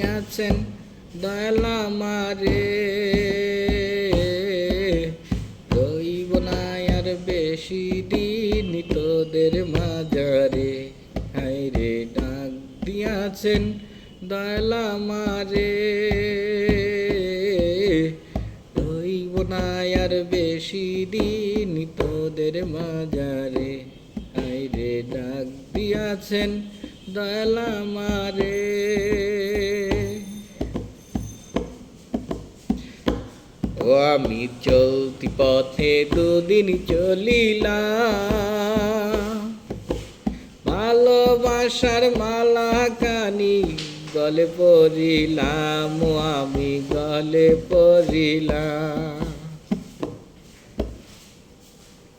দিয়াছেন দয়াল আমারে, রইব না আর বেশি দিন তোদের মাঝারে। হায়রে ডাক দিয়াছেন দয়াল আমারে, রইব না আর বেশি দিন তোদের মাঝারে। হায়রে ডাক দিয়াছেন দয়াল আমারে। ও আমি চলতি পথে দুদিন চলিলাম, ভালোবাসার মালা কানি গলে পড়িলাম, ও আমি গলে পড়িলাম।